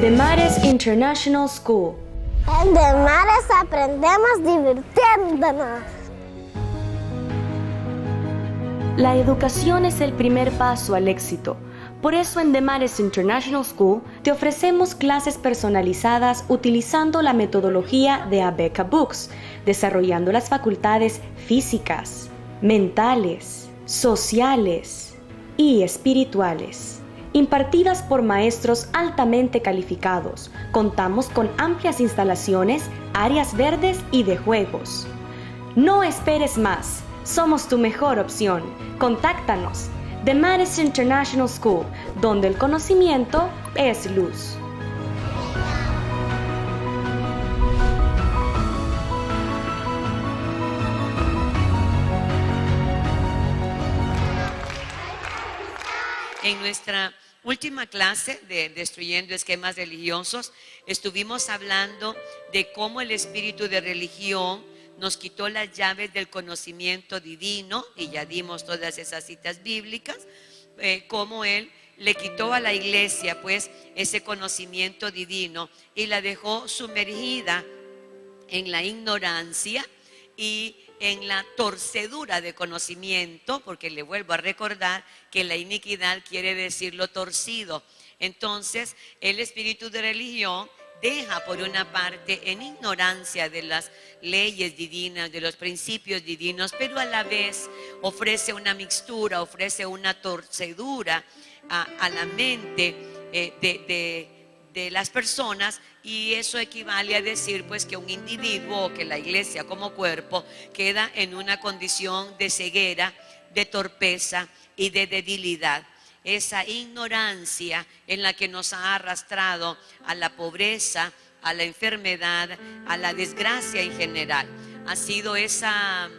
Demares International School. En Demares aprendemos divirtiéndonos. La educación es el primer paso al éxito. Por eso en Demares International School te ofrecemos clases personalizadas utilizando la metodología de Abeka Books, desarrollando las facultades físicas, mentales, sociales y espirituales. Impartidas por maestros altamente calificados, contamos con amplias instalaciones, áreas verdes y de juegos. No esperes más, somos tu mejor opción. Contáctanos. Demares International School, donde el conocimiento es luz. En nuestra última clase de Destruyendo Esquemas Religiosos, estuvimos hablando de cómo el espíritu de religión nos quitó las llaves del conocimiento divino, y ya dimos todas esas citas bíblicas, cómo él le quitó a la iglesia pues ese conocimiento divino y la dejó sumergida en la ignorancia y en la torcedura de conocimiento, porque le vuelvo a recordar que la iniquidad quiere decir lo torcido. Entonces el espíritu de religión deja por una parte en ignorancia de las leyes divinas, de los principios divinos, pero a la vez ofrece una mixtura, ofrece una torcedura a la mente de las personas, y eso equivale a decir pues que un individuo o que la iglesia como cuerpo queda en una condición de ceguera, de torpeza y de debilidad. Esa ignorancia en la que nos ha arrastrado a la pobreza, a la enfermedad, a la desgracia en general. Ha sido esa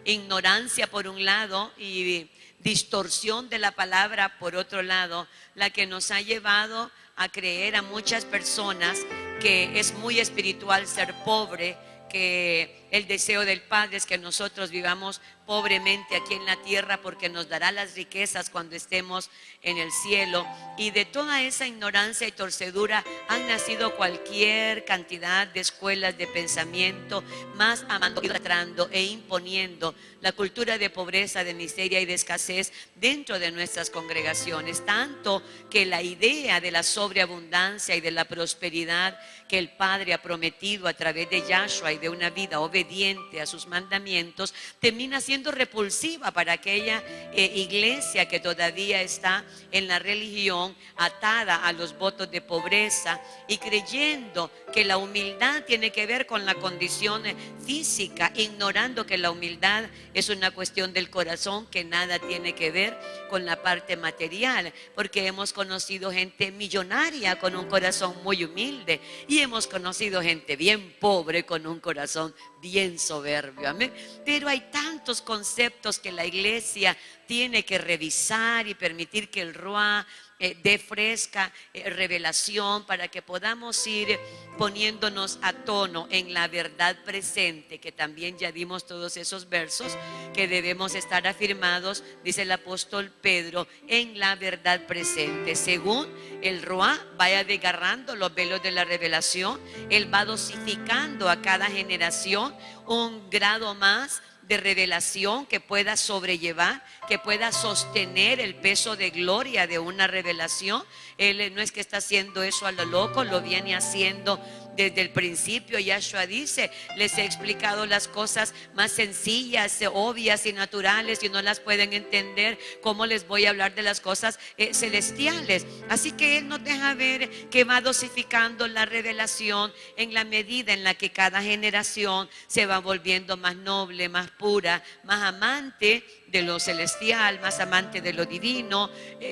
ignorancia por un lado y distorsión de la palabra por otro lado la que nos ha llevado a creer a muchas personas que es muy espiritual ser pobre, que el deseo del Padre es que nosotros vivamos pobremente aquí en la tierra porque nos dará las riquezas cuando estemos en el cielo. Y de toda esa ignorancia y torcedura han nacido cualquier cantidad de escuelas de pensamiento, más amando, idolatrando e imponiendo la cultura de pobreza, de miseria y de escasez dentro de nuestras congregaciones, tanto que la idea de la sobreabundancia y de la prosperidad que el Padre ha prometido a través de Yahshua y de una vida obediente a sus mandamientos termina siendo repulsiva para aquella iglesia que todavía está en la religión, atada a los votos de pobreza y creyendo que la humildad tiene que ver con la condición física, ignorando que la humildad es una cuestión del corazón que nada tiene que ver con la parte material, porque hemos conocido gente millonaria con un corazón muy humilde y hemos conocido gente bien pobre con un corazón bien soberbio, amén. Pero hay tantos conceptos que la iglesia tiene que revisar y permitir que el Ruá dé fresca revelación para que podamos ir poniéndonos a tono en la verdad presente, que también ya dimos todos esos versos que debemos estar afirmados, dice el apóstol Pedro, en la verdad presente. Según el Ruá vaya desgarrando los velos de la revelación, él va dosificando a cada generación un grado más de revelación que pueda sobrellevar, que pueda sostener el peso de gloria de una revelación. Él no es que está haciendo eso a lo loco, lo viene haciendo desde el principio Yahshua dice, les he explicado las cosas más sencillas, obvias y naturales, y no las pueden entender, ¿cómo les voy a hablar de las cosas celestiales? Así que Él nos deja ver que va dosificando la revelación en la medida en la que cada generación se va volviendo más noble, más pura, más amante de lo celestial, más amante de lo divino,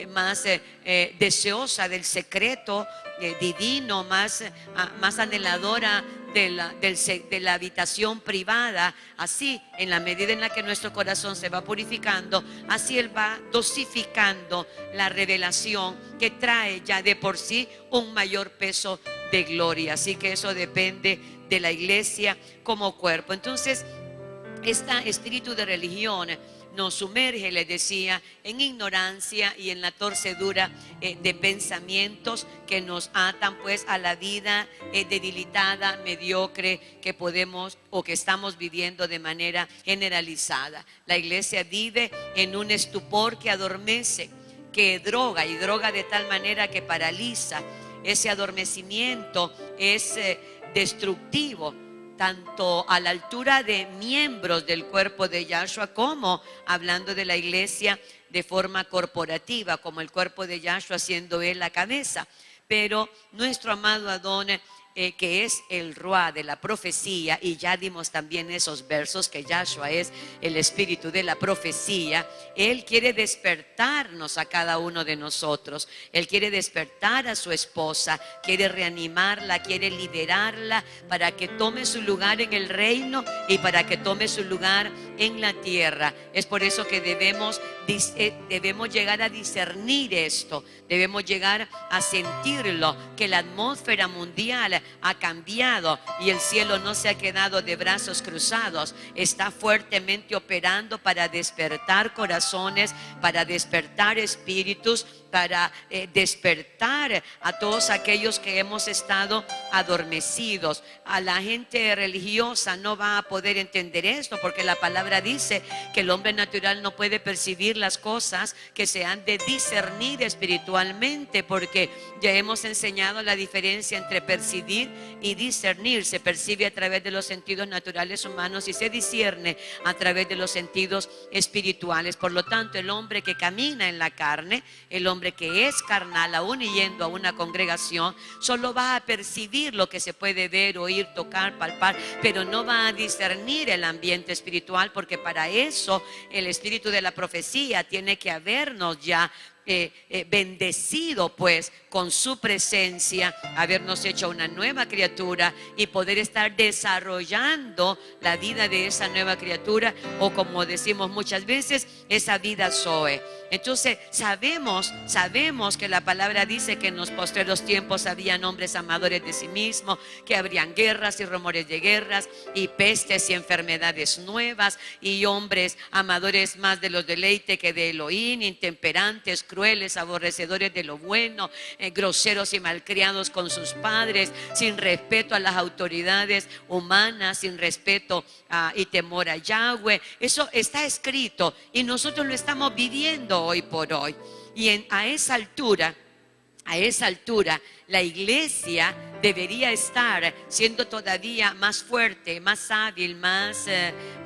más deseosa del secreto divino, más anheladora de la habitación privada. Así, en la medida en la que nuestro corazón se va purificando, así Él va dosificando la revelación que trae ya de por sí un mayor peso de gloria. Así que eso depende de la iglesia como cuerpo. Entonces, este espíritu de religión nos sumerge, les decía, en ignorancia y en la torcedura de pensamientos que nos atan pues a la vida debilitada, mediocre que podemos o que estamos viviendo de manera generalizada. La iglesia vive en un estupor que adormece, que droga y droga de tal manera que paraliza. Ese adormecimiento es destructivo, tanto a la altura de miembros del cuerpo de Yahshua, como hablando de la iglesia de forma corporativa, como el cuerpo de Yahshua siendo Él la cabeza. Pero nuestro amado Adón, que es el Ruá de la profecía, y ya dimos también esos versos que Yahshua es el espíritu de la profecía, Él quiere despertarnos a cada uno de nosotros. Él quiere despertar a su esposa, quiere reanimarla, quiere liberarla para que tome su lugar en el reino y para que tome su lugar en la tierra. Es por eso que debemos llegar a discernir esto, debemos llegar a sentirlo, que la atmósfera mundial ha cambiado y el cielo no se ha quedado de brazos cruzados, está fuertemente operando para despertar corazones, para despertar espíritus, para despertar a todos aquellos que hemos estado adormecidos. A la gente religiosa no va a poder entender esto, porque la palabra dice que el hombre natural no puede percibir las cosas que se han de discernir espiritualmente, porque ya hemos enseñado la diferencia entre percibir y discernir. Se percibe a través de los sentidos naturales humanos y se discierne a través de los sentidos espirituales. Por lo tanto, el hombre que camina en la carne, el hombre que es carnal, aún yendo a una congregación, solo va a percibir lo que se puede ver, oír, tocar, palpar, pero no va a discernir el ambiente espiritual, porque para eso el espíritu de la profecía tiene que habernos ya bendecido pues con su presencia, habernos hecho una nueva criatura y poder estar desarrollando la vida de esa nueva criatura, o como decimos muchas veces, esa vida Zoe. Entonces sabemos que la palabra dice que en los postreros tiempos habían hombres amadores de sí mismos, que habrían guerras y rumores de guerras y pestes y enfermedades nuevas, y hombres amadores más de los deleites que de Elohim, intemperantes, crueles, aborrecedores de lo bueno, groseros y malcriados con sus padres, sin respeto a las autoridades humanas, sin respeto y temor a Yahweh. Eso está escrito y nosotros lo estamos viviendo hoy por hoy. Y a esa altura la iglesia debería estar siendo todavía más fuerte, más hábil, más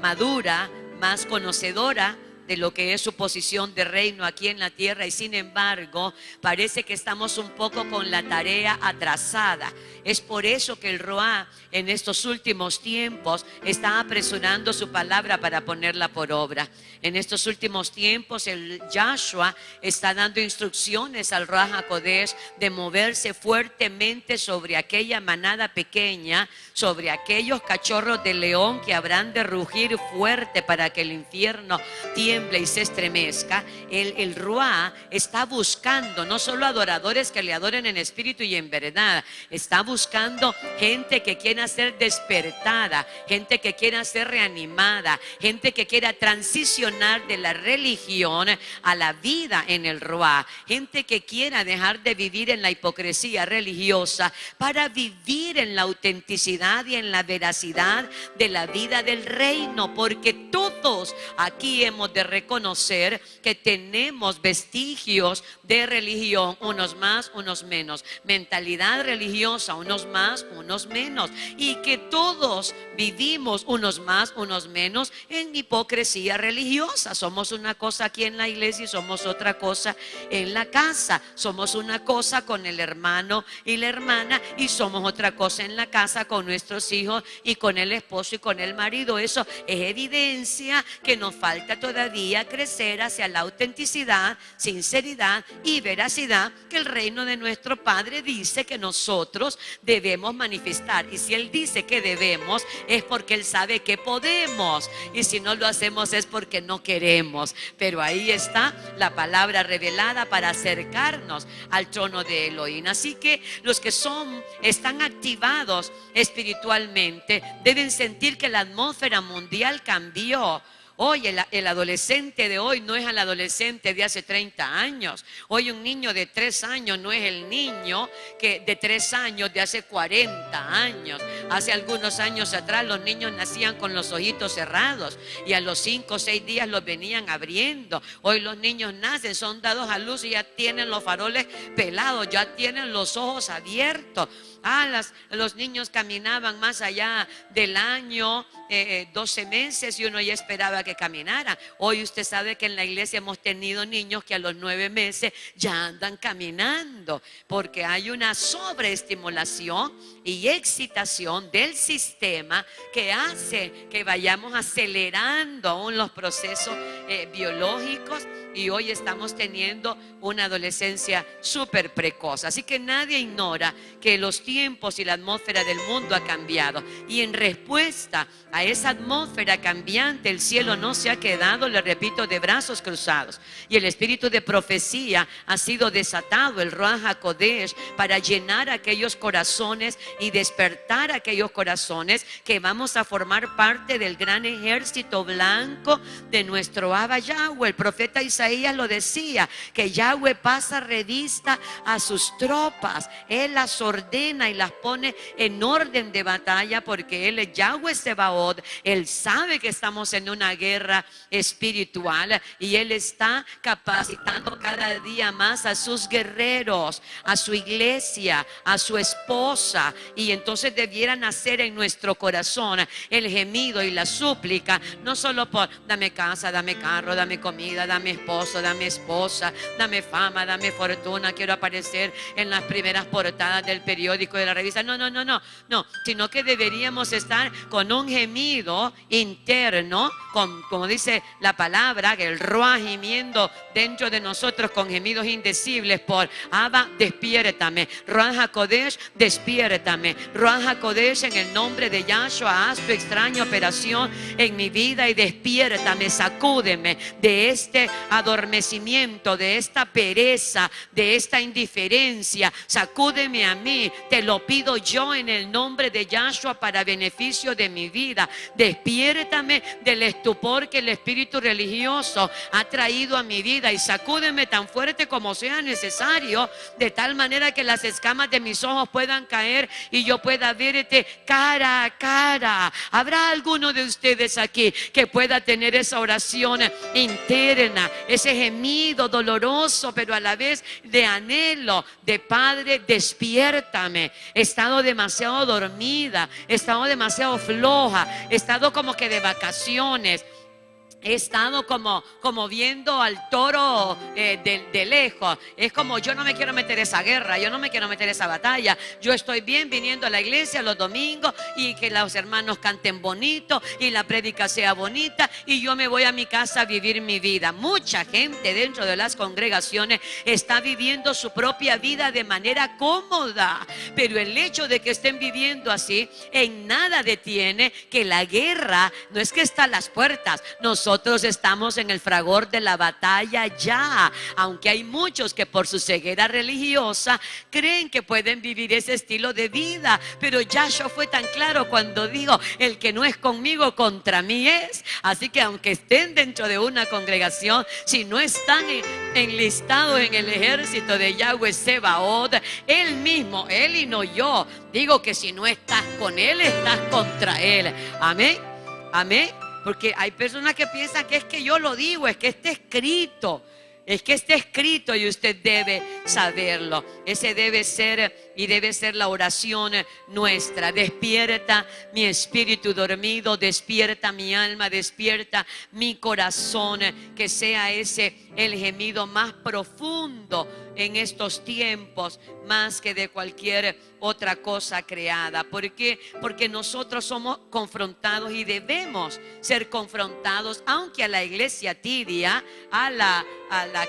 madura, más conocedora de lo que es su posición de reino aquí en la tierra. Y sin embargo parece que estamos un poco con la tarea atrasada. Es por eso que el Roá en estos últimos tiempos está apresurando su palabra para ponerla por obra. En estos últimos tiempos el Yahshua está dando instrucciones al Ruach HaKodesh de moverse fuertemente sobre aquella manada pequeña, sobre aquellos cachorros de león que habrán de rugir fuerte para que el infierno tiemble y se estremezca. El Ruach está buscando no solo adoradores que le adoren en espíritu y en verdad, está buscando gente que quiera ser despertada, gente que quiera ser reanimada, gente que quiera transicionar de la religión a la vida en el Ruach, gente que quiera dejar de vivir en la hipocresía religiosa para vivir en la autenticidad y en la veracidad de la vida del reino, porque todos aquí hemos de reconocer que tenemos vestigios de religión, unos más, unos menos, mentalidad religiosa, unos más, unos menos, y que todos vivimos unos más, unos menos en hipocresía religiosa. Somos una cosa aquí en la iglesia y somos otra cosa en la casa. Somos una cosa con el hermano y la hermana y somos otra cosa en la casa con nuestros hijos y con el esposo y con el marido. Eso es evidencia que nos falta todavía crecer hacia la autenticidad, sinceridad y veracidad que el reino de nuestro Padre dice que nosotros debemos manifestar. Y si Él dice que debemos, es porque Él sabe que podemos, y si no lo hacemos es porque no queremos. Pero ahí está la palabra revelada para acercarnos al trono de Elohim. Así que los que están activados espiritualmente deben sentir que la atmósfera mundial cambió. Hoy el adolescente de hoy no es el adolescente de hace 30 años. Hoy un niño de 3 años no es el niño de 3 años de hace 40 años. Hace algunos años atrás los niños nacían con los ojitos cerrados y a los 5 o 6 días los venían abriendo. Hoy los niños nacen, son dados a luz y ya tienen los faroles pelados, ya tienen los ojos abiertos. Los niños caminaban más allá del año, 12 meses, y uno ya esperaba que caminara. Hoy usted sabe que en la iglesia hemos tenido niños que a los 9 meses ya andan caminando, porque hay una sobreestimulación y excitación del sistema que hace que vayamos acelerando aún los procesos biológicos. Y hoy estamos teniendo una adolescencia súper precoz. Así que nadie ignora que los tiempos y la atmósfera del mundo ha cambiado. Y en respuesta a esa atmósfera cambiante, el cielo no se ha quedado, le repito, de brazos cruzados. Y el espíritu de profecía ha sido desatado, el Ruach HaKodesh, para llenar aquellos corazones y despertar aquellos corazones que vamos a formar parte del gran ejército blanco de nuestro Abba Yahweh. El profeta Isaías lo decía, que Yahweh pasa revista a sus tropas. Él las ordena y las pone en orden de batalla, porque Él es Yahweh Sebaot. Él sabe que estamos en una guerra espiritual y Él está capacitando cada día más a sus guerreros, a su iglesia, a su esposa. Y entonces debiera nacer en nuestro corazón el gemido y la súplica, no solo por dame casa, dame carro, dame comida, dame esposo, dame esposa, dame fama, dame fortuna, quiero aparecer en las primeras portadas del periódico, de la revista. No, sino que deberíamos estar con un gemido interno, como dice la palabra, que el Ruach gimiendo dentro de nosotros con gemidos indecibles por Abba, despiértame. Ruach HaKodesh, despiértame. Ruach HaKodesh, en el nombre de Yahshua, haz tu extraña operación en mi vida y despiértame, sacúdeme de este adormecimiento, de esta pereza, de esta indiferencia. Sacúdeme a mí, te lo pido yo en el nombre de Yahshua para beneficio de mi vida. Despiértame del estupor que el espíritu religioso ha traído a mi vida y sacúdeme tan fuerte como sea necesario, de tal manera que las escamas de mis ojos puedan caer y yo pueda verte cara a cara. ¿Habrá alguno de ustedes aquí que pueda tener esa oración interna, ese gemido doloroso, pero a la vez de anhelo de Padre, despiértame? He estado demasiado dormida, he estado demasiado floja, he estado como que de vacaciones. He estado como viendo al toro de lejos. Es como, yo no me quiero meter esa guerra, yo no me quiero meter esa batalla. Yo estoy bien viniendo a la iglesia los domingos y que los hermanos canten bonito y la prédica sea bonita y yo me voy a mi casa a vivir mi vida. Mucha gente dentro de las congregaciones está viviendo su propia vida de manera cómoda, pero el hecho de que estén viviendo así en nada detiene que la guerra no es que está a las puertas. Nosotros estamos en el fragor de la batalla ya, aunque hay muchos que por su ceguera religiosa creen que pueden vivir ese estilo de vida, pero Yahshua fue tan claro cuando dijo, el que no es conmigo contra mí es. Así que aunque estén dentro de una congregación, si no están enlistados en el ejército de Yahweh Sebaot, Él mismo, Él y no yo, digo que si no estás con Él, estás contra Él. Amén, amén. Porque hay personas que piensan que es que yo lo digo, es que está escrito. Es que está escrito y usted debe saberlo. Ese debe ser y debe ser la oración nuestra. Despierta mi espíritu dormido, despierta mi alma, despierta mi corazón. Que sea ese el gemido más profundo en estos tiempos, más que de cualquier otra cosa creada. ¿Por qué? Porque nosotros somos confrontados y debemos ser confrontados, aunque a la iglesia tibia, a la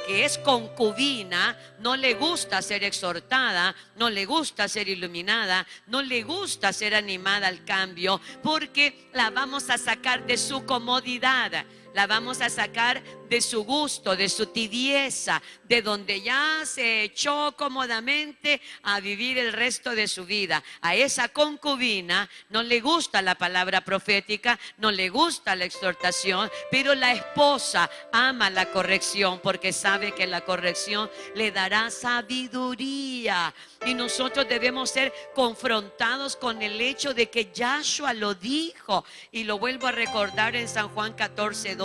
que es concubina, no le gusta ser exhortada, no le gusta ser iluminada, no le gusta ser animada al cambio, porque la vamos a sacar de su comodidad. La vamos a sacar de su gusto, de su tibieza, de donde ya se echó cómodamente a vivir el resto de su vida. A esa concubina no le gusta la palabra profética, no le gusta la exhortación, pero la esposa ama la corrección porque sabe que la corrección le dará sabiduría. Y nosotros debemos ser confrontados con el hecho de que Yahshua lo dijo. Y lo vuelvo a recordar en San Juan 14:12.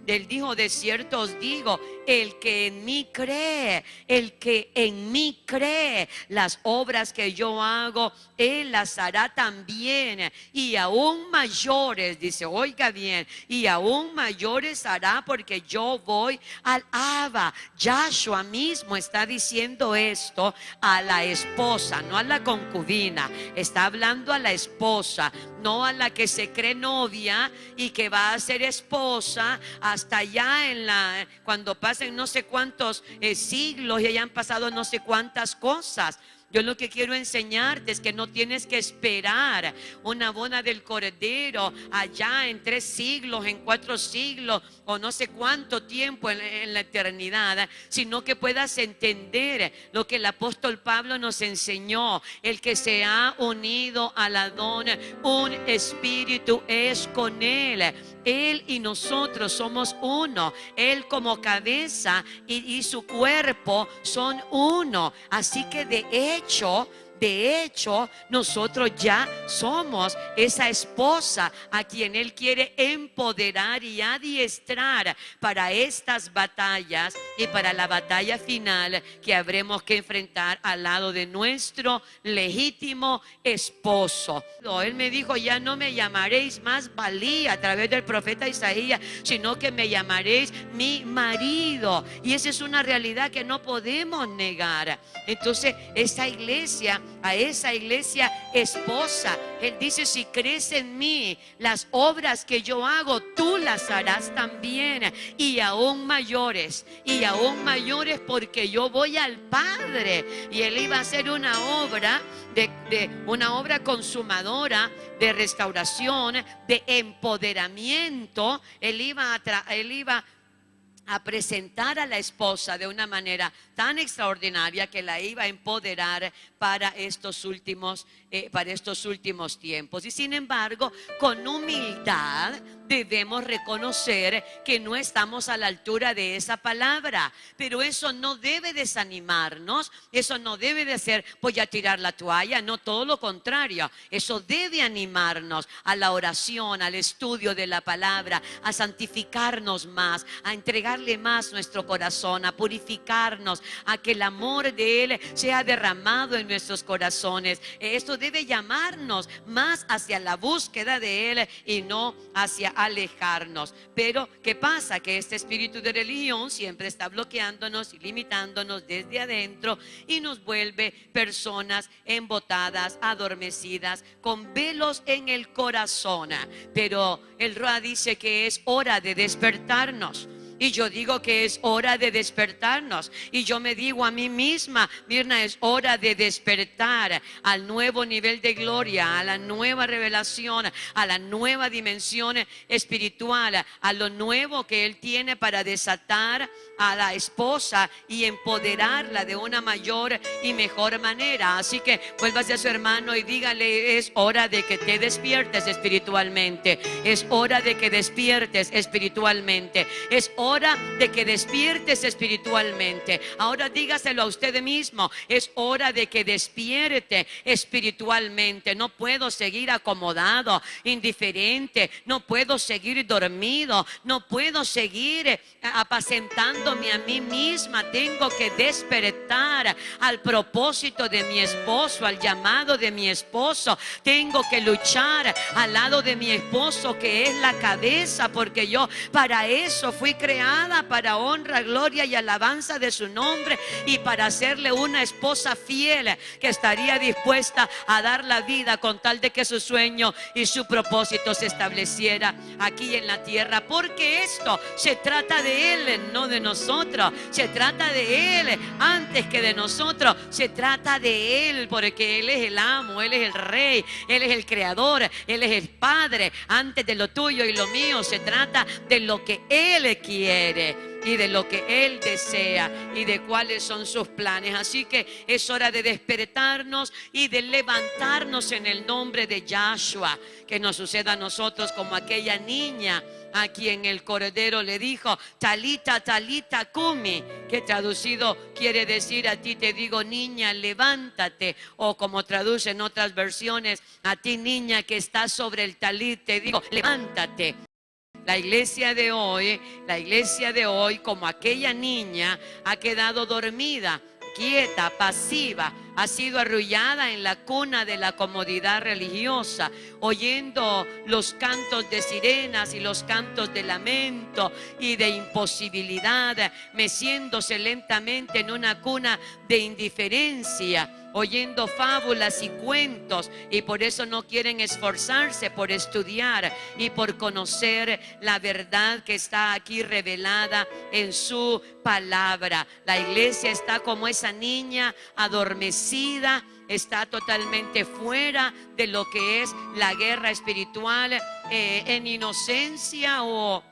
Él dijo: de cierto os digo, el que en mí cree, las obras que yo hago, él las hará también. Y aún mayores, dice, oiga bien, y aún mayores hará, porque yo voy al Abba. Yahshua mismo está diciendo esto a la esposa, no a la concubina. Está hablando a la esposa, no a la que se cree novia y que va a ser esposa hasta allá cuando pasen no sé cuántos siglos y hayan pasado no sé cuántas cosas. Yo lo que quiero enseñarte es que no tienes que esperar una boda del Cordero allá en 3 siglos, en 4 siglos o no sé cuánto tiempo en la eternidad, sino que puedas entender lo que el apóstol Pablo nos enseñó. El que se ha unido al Adón, un espíritu es con él. Él y nosotros somos uno. Él como cabeza y su cuerpo son uno. Así que de hecho, nosotros ya somos esa esposa a quien Él quiere empoderar y adiestrar para estas batallas y para la batalla final que habremos que enfrentar al lado de nuestro legítimo esposo. Él me dijo: ya no me llamaréis más Balí a través del profeta Isaías, sino que me llamaréis mi marido. Y esa es una realidad que no podemos negar. Entonces, a esa iglesia esposa, Él dice: si crees en mí, las obras que yo hago, tú las harás también, y aún mayores, porque yo voy al Padre. Y Él iba a hacer una obra una obra consumadora de restauración, de empoderamiento. Él iba a presentar a la esposa de una manera tan extraordinaria que la iba a empoderar para estos últimos tiempos. Y sin embargo, con humildad debemos reconocer que no estamos a la altura de esa palabra, pero eso no debe desanimarnos, eso no debe de ser voy a tirar la toalla, no, todo lo contrario. Eso debe animarnos a la oración, al estudio de la palabra, a santificarnos más, a entregarle más nuestro corazón, a purificarnos, a que el amor de Él sea derramado en nuestros corazones. Esto debe llamarnos más hacia la búsqueda de Él y no hacia alejarnos. Pero ¿qué pasa? Que este espíritu de religión siempre está bloqueándonos y limitándonos desde adentro y nos vuelve personas embotadas, adormecidas, con velos en el corazón. Pero el Roa dice que es hora de despertarnos. Y yo digo que es hora de despertarnos. Y yo me digo a mí misma: Mirna, es hora de despertar al nuevo nivel de gloria, a la nueva revelación, a la nueva dimensión espiritual, a lo nuevo que Él tiene para desatar a la esposa y empoderarla de una mayor y mejor manera. Así que vuélvase a su hermano y dígale: es hora de que te despiertes espiritualmente. Es hora de que despiertes espiritualmente. Es hora hora de que despiertes espiritualmente. Ahora dígaselo a usted mismo, es hora de que despierte espiritualmente. No puedo seguir acomodado, indiferente, no puedo seguir dormido, no puedo seguir apacentándome a mí misma. Tengo que despertar al propósito de mi esposo, al llamado de mi esposo. Tengo que luchar al lado de mi esposo, que es la cabeza, porque yo para eso fui creada, para honra, gloria y alabanza de su nombre, y para hacerle una esposa fiel que estaría dispuesta a dar la vida con tal de que su sueño y su propósito se estableciera aquí en la tierra. Porque esto se trata de Él, no de nosotros. Se trata de Él antes que de nosotros. Se trata de Él, porque Él es el amo, Él es el rey, Él es el creador, Él es el Padre. Antes de lo tuyo y lo mío, se trata de lo que Él quiere y de lo que Él desea y de cuáles son sus planes. Así que es hora de despertarnos y de levantarnos en el nombre de Yahshua. Que nos suceda a nosotros como aquella niña a quien el Cordero le dijo: Talita, talita cumi, que traducido quiere decir: a ti te digo, niña, levántate. O como traduce en otras versiones: a ti, niña que estás sobre el talit, te digo, levántate. La iglesia de hoy, como aquella niña, ha quedado dormida, quieta, pasiva, ha sido arrullada en la cuna de la comodidad religiosa, oyendo los cantos de sirenas y los cantos de lamento y de imposibilidad, meciéndose lentamente en una cuna de indiferencia, oyendo fábulas y cuentos, y por eso no quieren esforzarse por estudiar y por conocer la verdad que está aquí revelada en su palabra. La iglesia está como esa niña adormecida, está totalmente fuera de lo que es la guerra espiritual, en inocencia o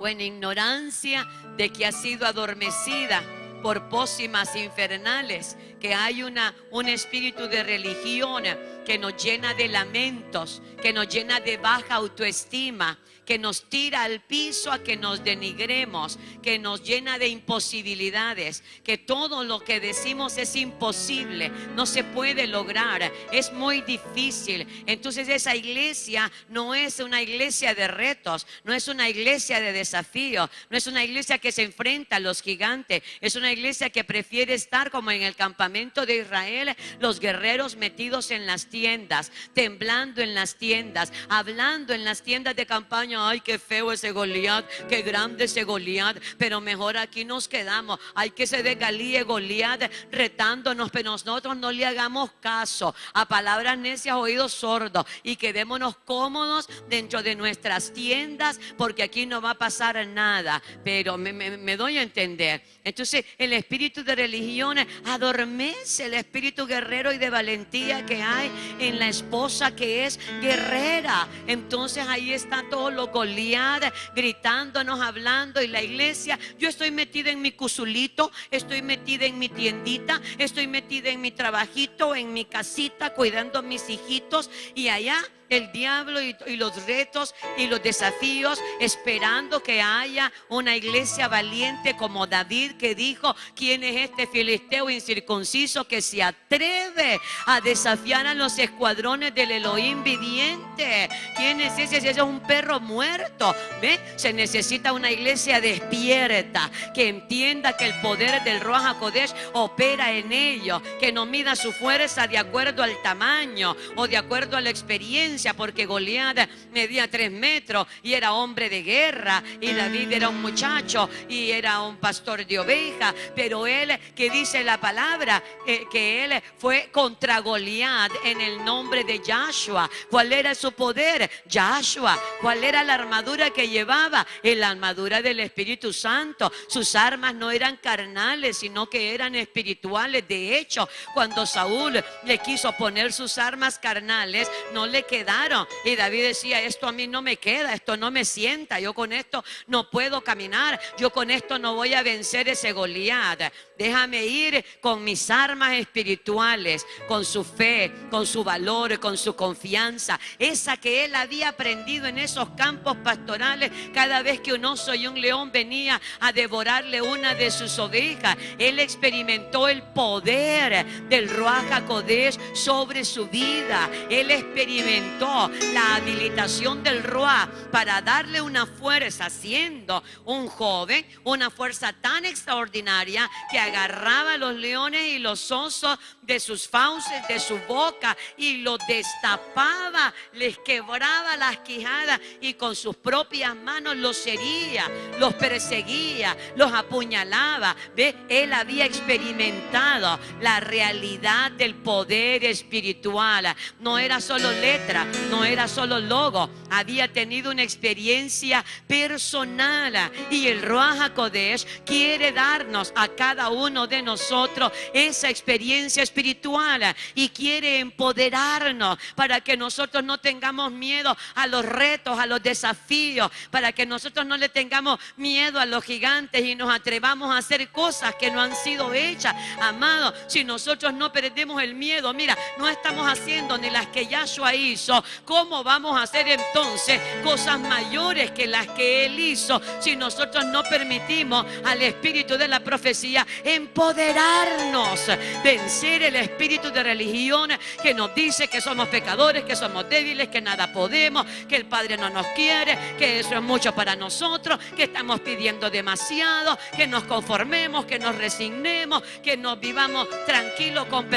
en ignorancia de que ha sido adormecida por pócimas infernales, que hay un espíritu de religión que nos llena de lamentos, que nos llena de baja autoestima, que nos tira al piso a que nos denigremos, que nos llena de imposibilidades, que todo lo que decimos es imposible, no se puede lograr, es muy difícil. Entonces esa iglesia no es una iglesia de retos, no es una iglesia de desafío, no es una iglesia que se enfrenta a los gigantes, es una iglesia que prefiere estar como en el campamento de Israel, los guerreros metidos en las tiendas, temblando en las tiendas, hablando en las tiendas de campaña. Ay, qué feo ese Goliat, qué grande ese Goliat, pero mejor aquí nos quedamos. Hay que se desgalíe Goliat retándonos, pero nosotros no le hagamos caso a palabras necias, oídos sordos, y quedémonos cómodos dentro de nuestras tiendas, porque aquí no va a pasar nada. Pero me doy a entender. Entonces el espíritu de religión adormece el espíritu guerrero y de valentía que hay en la esposa que es guerrera. Entonces ahí está todo lo Goliat gritándonos, hablando, y la iglesia, yo estoy metida en mi cusulito, estoy metida en mi tiendita, estoy metida en mi trabajito, en mi casita, cuidando a mis hijitos, y allá el diablo y los retos y los desafíos, esperando que haya una iglesia valiente como David, que dijo: ¿quién es este filisteo incircunciso que se atreve a desafiar a los escuadrones del Elohim viviente? ¿Quién es ese? Ese es un perro muerto. ¿Ve? Se necesita una iglesia despierta, que entienda que el poder del Ruach HaKodesh opera en ellos, que no mida su fuerza de acuerdo al tamaño o de acuerdo a la experiencia, porque Goliat medía 3 metros y era hombre de guerra, y David era un muchacho y era un pastor de ovejas. Pero él, que dice la palabra, que él fue contra Goliat en el nombre de Yahshua. ¿Cuál era su poder? Yahshua. ¿Cuál era la armadura que llevaba? La armadura del Espíritu Santo. Sus armas no eran carnales, sino que eran espirituales. De hecho, cuando Saúl le quiso poner sus armas carnales, no le quedaron quedaron. Y David decía, esto a mí no me queda, esto no me sienta, yo con esto no puedo caminar, yo con esto no voy a vencer ese Goliat. Déjame ir con mis armas espirituales, con su fe, con su valor, con su confianza, esa que él había aprendido en esos campos pastorales. Cada vez que un oso y un león venía a devorarle una de sus ovejas, él experimentó el poder del Ruach HaKodesh sobre su vida. Él experimentó la habilitación del Ruach para darle una fuerza, siendo un joven, una fuerza tan extraordinaria que agarraba a los leones y los osos de sus fauces, de su boca, y los destapaba, les quebraba las quijadas y con sus propias manos los hería, los perseguía, los apuñalaba. ¿Ve? Él había experimentado la realidad del poder espiritual. No era solo letra, no era solo logo, había tenido una experiencia personal, y el Ruach HaKodesh quiere darnos a cada uno de nosotros esa experiencia espiritual y quiere empoderarnos para que nosotros no tengamos miedo a los retos, a los desafíos, para que nosotros no le tengamos miedo a los gigantes y nos atrevamos a hacer cosas que no han sido hechas. Amado, si nosotros no perdemos el miedo, mira, no estamos haciendo ni las que Yahshua hizo, ¿cómo vamos a hacer entonces cosas mayores que las que Él hizo si nosotros no permitimos al espíritu de la profecía empoderarnos, vencer el espíritu de religión que nos dice que somos pecadores, que somos débiles, que nada podemos, que el Padre no nos quiere, que eso es mucho para nosotros, que estamos pidiendo demasiado, que nos conformemos, que nos resignemos, que nos vivamos tranquilos con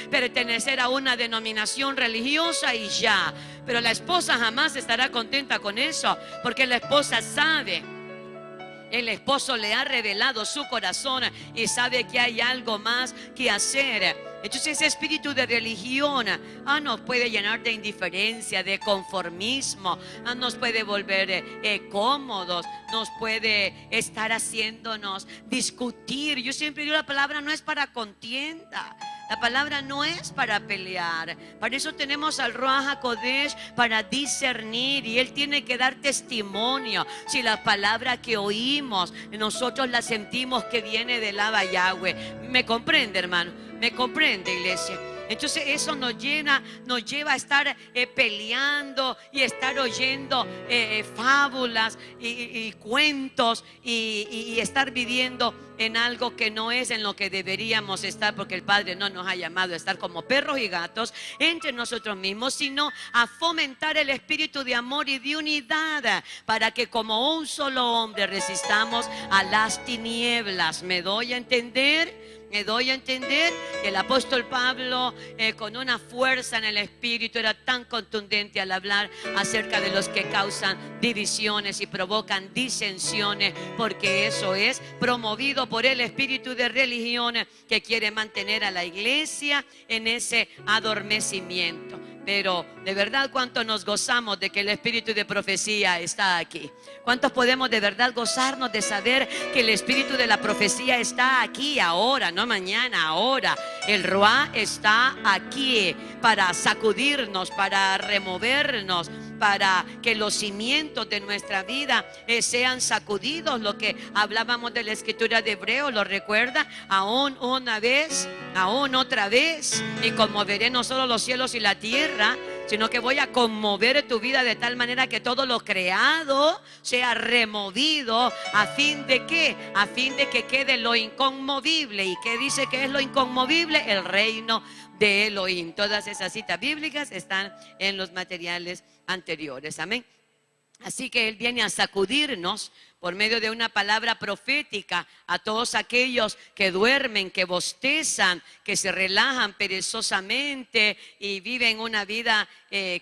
pertenecer a una denominación religiosa y ya. Pero la esposa jamás estará contenta con eso, porque la esposa sabe, el esposo le ha revelado su corazón y sabe que hay algo más que hacer. Entonces ese espíritu de religión nos puede llenar de indiferencia, de conformismo, nos puede volver cómodos, nos puede estar haciéndonos discutir. Yo siempre digo, la palabra no es para contienda, la palabra no es para pelear. Para eso tenemos al Ruach HaKodesh, para discernir, y Él tiene que dar testimonio si la palabra que oímos nosotros la sentimos que viene del Abba Yahweh. ¿Me comprende, hermano? ¿Me comprende, iglesia? Entonces eso nos lleva a estar peleando y estar oyendo fábulas y cuentos y estar viviendo en algo que no es en lo que deberíamos estar, porque el Padre no nos ha llamado a estar como perros y gatos entre nosotros mismos, sino a fomentar el espíritu de amor y de unidad, para que como un solo hombre resistamos a las tinieblas. ¿Me doy a entender? Me doy a entender que el apóstol Pablo con una fuerza en el espíritu era tan contundente al hablar acerca de los que causan divisiones y provocan disensiones, porque eso es promovido por el espíritu de religión que quiere mantener a la iglesia en ese adormecimiento. Pero de verdad, ¿cuánto nos gozamos de que el espíritu de profecía está aquí? ¿Cuántos podemos de verdad gozarnos de saber que el espíritu de la profecía está aquí ahora, no mañana, ahora? El Ruach está aquí para sacudirnos, para removernos, para que los cimientos de nuestra vida sean sacudidos. Lo que hablábamos de la escritura de Hebreo, ¿lo recuerda? Aún una vez, aún otra vez, y conmoveré no solo los cielos y la tierra, sino que voy a conmover tu vida de tal manera que todo lo creado sea removido. ¿A fin de qué? A fin de que quede lo inconmovible. ¿Y qué dice que es lo inconmovible? El reino de Elohim. Todas esas citas bíblicas están en los materiales anteriores. Amén. Así que Él viene a sacudirnos por medio de una palabra profética a todos aquellos que duermen, que bostezan, que se relajan perezosamente y viven una vida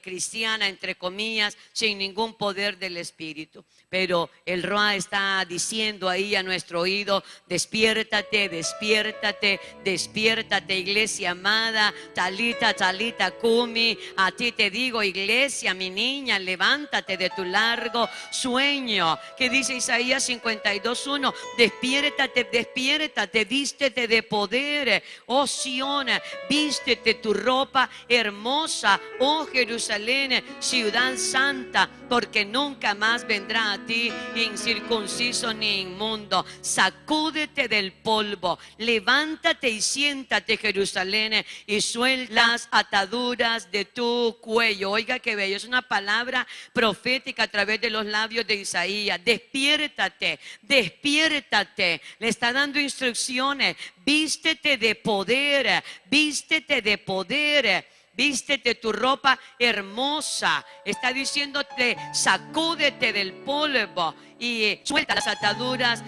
cristiana, entre comillas, sin ningún poder del Espíritu. Pero el Ruach está diciendo ahí a nuestro oído: despiértate, despiértate, despiértate, iglesia amada. Talita, talita, cumi. A ti te digo, iglesia, mi niña, levántate de tu largo sueño. Que dice Isaías 52:1, despiértate, despiértate, vístete de poder, oh Sión, vístete tu ropa hermosa, oh Jerusalén, ciudad santa, porque nunca más vendrá a ti incircunciso ni inmundo. Sacúdete del polvo, levántate y siéntate, Jerusalén, y suelta las ataduras de tu cuello. Oiga qué bello, es una palabra profética a través de los labios de Isaías. Despiértate, despiértate. Le está dando instrucciones. Vístete de poder, vístete de poder. Vístete tu ropa hermosa. Está diciéndote, sacúdete del polvo y suelta las ataduras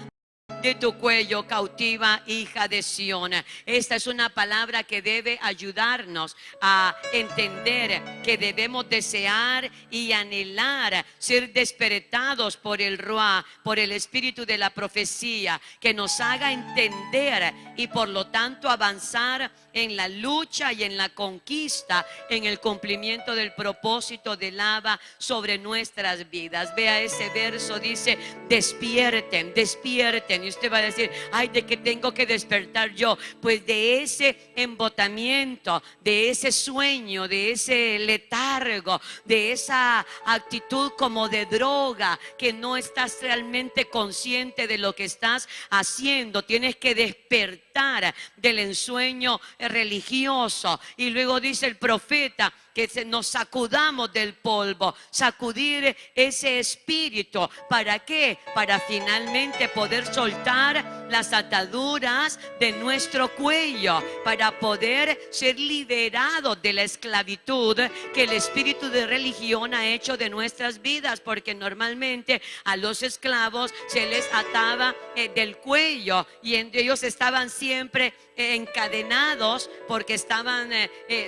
de tu cuello, cautiva hija de Sión. Esta es una palabra que debe ayudarnos a entender que debemos desear y anhelar ser despertados por el Ruá, por el espíritu de la profecía, que nos haga entender y por lo tanto avanzar en la lucha y en la conquista, en el cumplimiento del propósito del Abba sobre nuestras vidas. Vea ese verso, dice, despierten, despierten. Y usted va a decir, ay, ¿de qué tengo que despertar yo? Pues de ese embotamiento, de ese sueño, de ese letargo, de esa actitud como de droga, que no estás realmente consciente de lo que estás haciendo. Tienes que despertar del ensueño religioso. Y luego dice el profeta que nos sacudamos del polvo, sacudir ese espíritu. ¿Para qué? Para finalmente poder soltar las ataduras de nuestro cuello, para poder ser liberados de la esclavitud que el espíritu de religión ha hecho de nuestras vidas, porque normalmente a los esclavos se les ataba del cuello y ellos estaban siempre encadenados porque estaban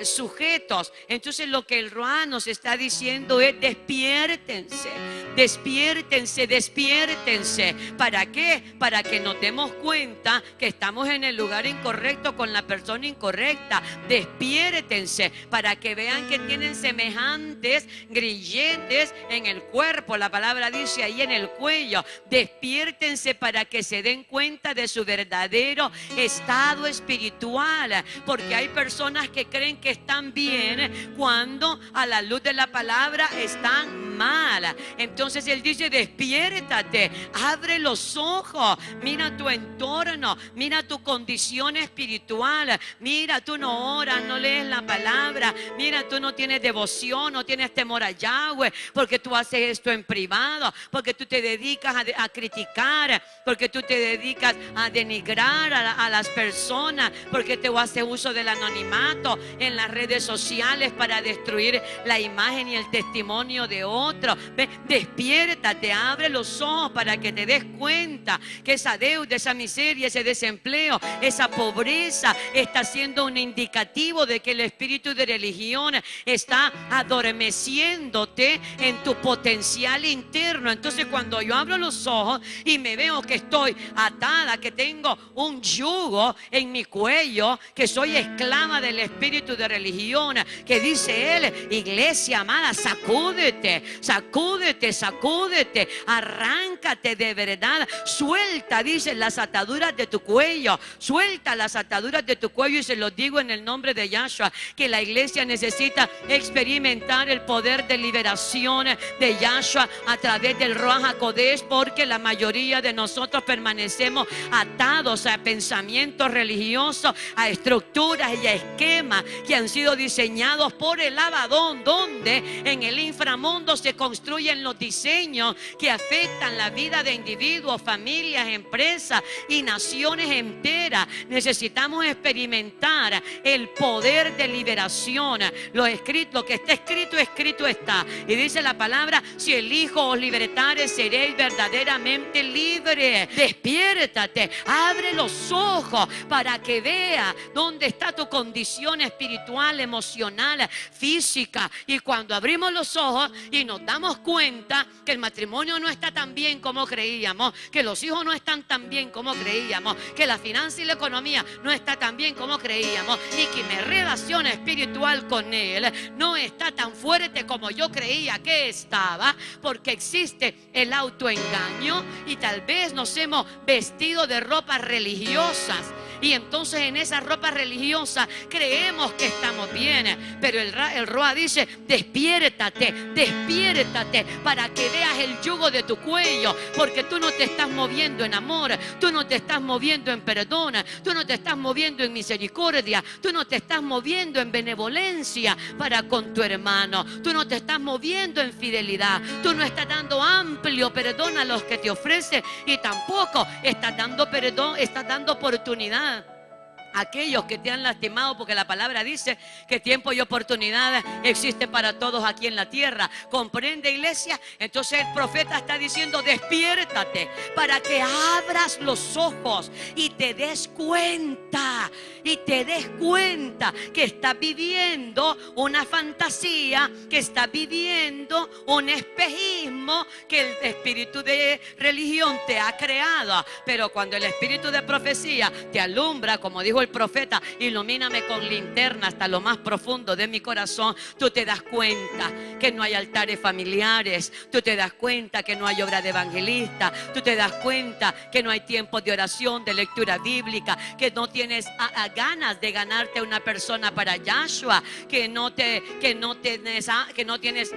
sujetos. Entonces lo que el Ruá nos está diciendo es despiértense, despiértense, despiértense. ¿Para qué? Para que nos demos cuenta que estamos en el lugar incorrecto con la persona incorrecta. Despiértense para que vean que tienen semejantes grilletes en el cuerpo. La palabra dice ahí en el cuello. Despiértense para que se den cuenta de su verdadero estado espiritual, porque hay personas que creen que están bien cuando a la luz de la palabra están mal. Entonces él dice, despiértate, abre los ojos, mira tu entorno, mira tu condición espiritual. Mira, tú no oras, no lees la palabra, mira, tú no tienes devoción, no tienes temor a Yahweh, porque tú haces esto en privado, porque tú te dedicas a criticar, porque tú te dedicas a denigrar a las personas, porque te haces uso del anonimato en las redes sociales para destruir la imagen y el testimonio de otro. Despiértate, abre los ojos para que te des cuenta que esa deuda, esa miseria, ese desempleo, esa pobreza está siendo un indicativo de que el espíritu de religión está adormeciéndote en tu potencial interno. Entonces cuando yo abro los ojos y me veo que estoy atada, que tengo un yugo en mi cuello, que soy esclava del espíritu de religión, que dice él, iglesia amada, sacúdete, sacúdete, sacúdete, arráncate de verdad, suelta, dice, las ataduras de tu cuello, suelta las ataduras de tu cuello. Y se lo digo en el nombre de Yahshua, que la iglesia necesita experimentar el poder de liberación de Yahshua a través del Ruach HaKodesh, porque la mayoría de nosotros permanecemos atados a pensamientos religiosos, a estructuras y a esquemas que han sido diseñados por el Abadón, donde en el inframundo se construyen los diseños que afectan la vida de individuos, familias, empresas y naciones enteras. Necesitamos experimentar el poder de liberación. Lo que está escrito, escrito está. Y dice la palabra, si el Hijo os libertare, seréis verdaderamente libres. Despiértate, abre los ojos para que vea dónde está tu condición espiritual, emocional, física. Y cuando abrimos los ojos y nos damos cuenta que el matrimonio no está tan bien como creíamos, que los hijos no están tan bien como creíamos, que la finanza y la economía no está tan bien como creíamos, y que mi relación espiritual con Él no está tan fuerte como yo creía que estaba, porque existe el autoengaño y tal vez nos hemos vestido de ropas religiosas. Y entonces en esa ropa religiosa creemos que estamos bien. Pero el Roa dice: despiértate, despiértate, para que veas el yugo de tu cuello. Porque tú no te estás moviendo en amor, tú no te estás moviendo en perdón, tú no te estás moviendo en misericordia, tú no te estás moviendo en benevolencia para con tu hermano, tú no te estás moviendo en fidelidad, tú no estás dando amplio perdón a los que te ofrecen, y tampoco estás dando perdón, estás dando oportunidad a aquellos que te han lastimado, porque la palabra dice que tiempo y oportunidad existen para todos aquí en la tierra. ¿Comprende, iglesia? Entonces el profeta está diciendo: despiértate para que abras los ojos y te des cuenta, que estás viviendo una fantasía, que estás viviendo un espejismo que el espíritu de religión te ha creado. Pero cuando el espíritu de profecía te alumbra, como dijo el profeta: ilumíname con linterna hasta lo más profundo de mi corazón, tú te das cuenta que no hay altares familiares, tú te das cuenta que no hay obra de evangelista, tú te das cuenta que no hay tiempo de oración, de lectura bíblica, que no tienes ganas de ganarte a una persona para Yahshua, que no tienes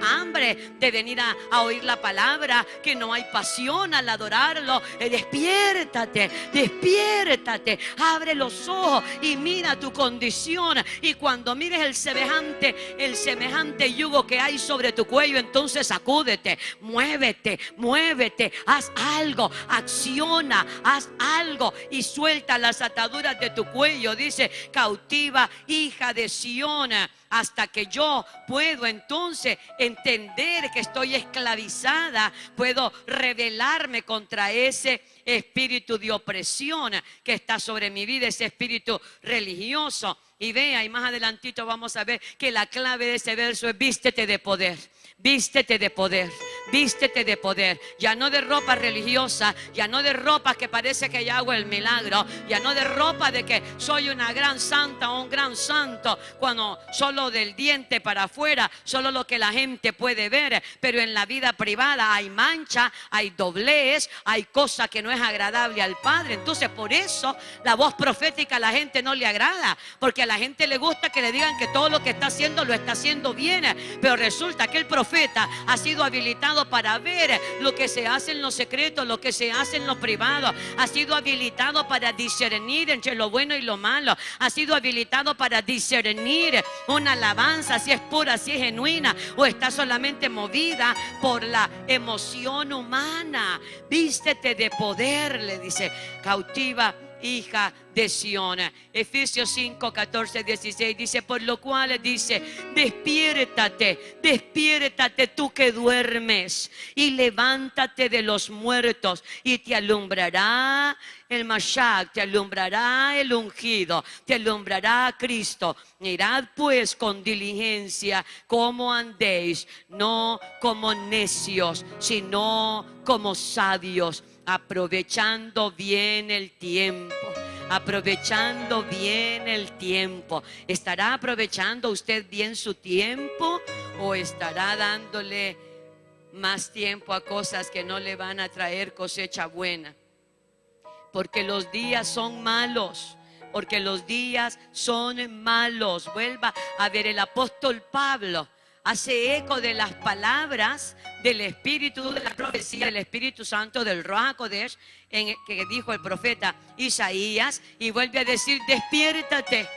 hambre de venir a oír la palabra, que no hay pasión al adorarlo. Despiértate, despiértate, abre los ojos y mira tu condición. Y cuando mires el semejante yugo que hay sobre tu cuello, entonces sacúdete, muévete, haz algo, acciona, haz algo y suelta las ataduras de tu cuello. Dice: cautiva, hija de Sión, hasta que yo puedo entonces entender que estoy esclavizada, puedo rebelarme contra ese espíritu de opresión que está sobre mi vida, ese espíritu religioso. Y vea, y más adelantito vamos a ver que la clave de ese verso es: vístete de poder. Vístete de poder, vístete de poder. Ya no de ropa religiosa, ya no de ropa que parece que ya hago el milagro, ya no de ropa de que soy una gran santa o un gran santo, cuando solo del diente para afuera, solo lo que la gente puede ver. Pero en la vida privada hay mancha, hay doblez, hay cosa que no es agradable al Padre. Entonces por eso la voz profética a la gente no le agrada, porque a la gente le gusta que le digan que todo lo que está haciendo lo está haciendo bien. Pero resulta que el profeta ha sido habilitado para ver lo que se hace en lo secreto, lo que se hace en lo privado. Ha sido habilitado para discernir entre lo bueno y lo malo. Ha sido habilitado para discernir una alabanza, si es pura, si es genuina, o está solamente movida por la emoción humana. Vístete de poder, le dice, cautiva, hija de Sión. Efesios 5, 14, 16 dice: por lo cual dice: despiértate, despiértate tú que duermes, y levántate de los muertos, y te alumbrará el Mashiach, te alumbrará el ungido, te alumbrará Cristo. Mirad pues con diligencia cómo andéis, no como necios, sino como sabios, aprovechando bien el tiempo. Aprovechando bien el tiempo. ¿Estará aprovechando usted bien su tiempo, o estará dándole más tiempo a cosas que no le van a traer cosecha buena? Porque los días son malos. Porque los días son malos. Vuelva a ver, el apóstol Pablo hace eco de las palabras del Espíritu, de la profecía del Espíritu Santo, del Ruach HaKodesh, que dijo el profeta Isaías, y vuelve a decir: despiértate,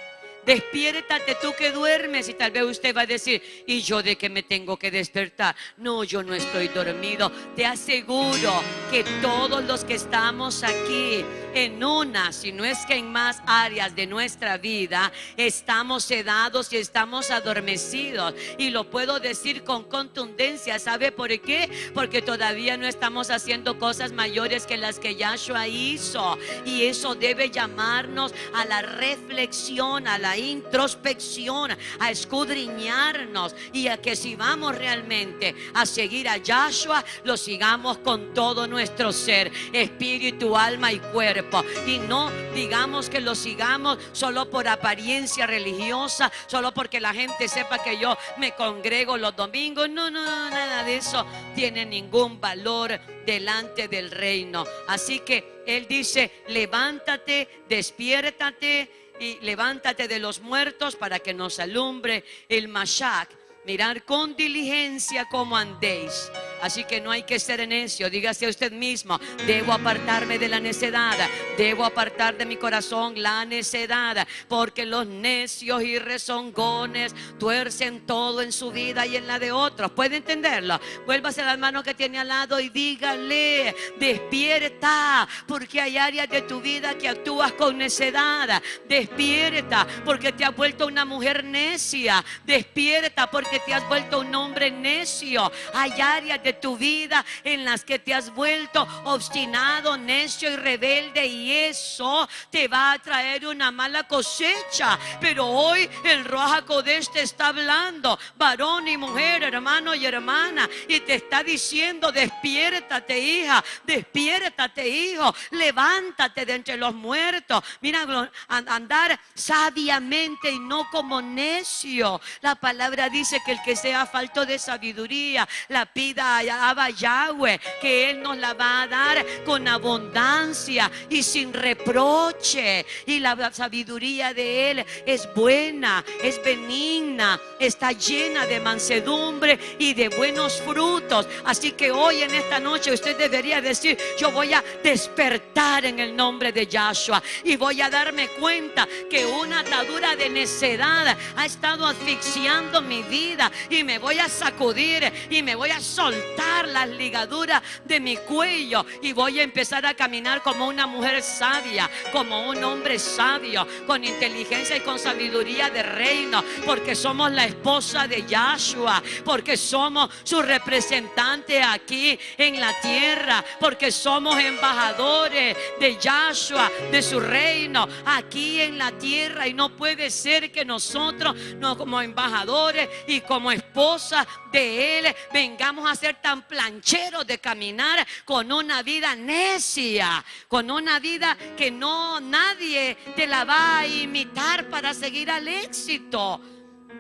despiértate tú que duermes. Y tal vez usted va a decir: ¿y yo de qué me tengo que despertar? No, yo no estoy dormido. Te aseguro que todos los que estamos aquí en una, si no es que en más áreas de nuestra vida, estamos sedados y estamos adormecidos. Y lo puedo decir con contundencia. ¿Sabe por qué? Porque todavía no estamos haciendo cosas mayores que las que Yahshua hizo. Y eso debe llamarnos a la reflexión, a la introspección, a escudriñarnos, y a que si vamos realmente a seguir a Yahshua, lo sigamos con todo nuestro ser, espíritu, alma y cuerpo. Y no digamos que lo sigamos solo por apariencia religiosa, solo porque la gente sepa que yo me congrego los domingos. No, nada de eso tiene ningún valor delante del reino. Así que Él dice: levántate, despiértate y levántate de los muertos para que nos alumbre el Mashiach. Mirar con diligencia cómo andéis. Así que no hay que ser necio. Dígase a usted mismo: debo apartarme de la necedad, debo apartar de mi corazón la necedad, porque los necios y rezongones tuercen todo en su vida y en la de otros. ¿Puede entenderlo? Vuélvase al hermano que tiene al lado y dígale: despierta, porque hay áreas de tu vida que actúas con necedad. Despierta, porque te has vuelto una mujer necia. Despierta, porque te has vuelto un hombre necio. Hay áreas de tu vida en las que te has vuelto obstinado, necio y rebelde, y eso te va a traer una mala cosecha. Pero hoy el Ruach HaKodesh te está hablando, varón y mujer, hermano y hermana, y te está diciendo: despiértate, hija, despiértate, hijo, levántate de entre los muertos. Mira, andar sabiamente y no como necio. La palabra dice que el que sea falto de sabiduría la pida a Abba Yahweh, que Él nos la va a dar con abundancia y sin reproche. Y la sabiduría de Él es buena, es benigna, está llena de mansedumbre y de buenos frutos. Así que hoy, en esta noche, usted debería decir: yo voy a despertar en el nombre de Yahshua, y voy a darme cuenta que una atadura de necedad ha estado asfixiando mi vida, y me voy a sacudir y me voy a soltar las ligaduras de mi cuello, y voy a empezar a caminar como una mujer sabia, como un hombre sabio, con inteligencia y con sabiduría de reino, porque somos la esposa de Yahshua, porque somos su representante aquí en la tierra, porque somos embajadores de Yahshua, de su reino aquí en la tierra. Y no puede ser que nosotros, no, como embajadores y como esposa de Él, vengamos a ser tan plancheros de caminar con una vida necia, con una vida que no, nadie te la va a imitar para seguir al éxito.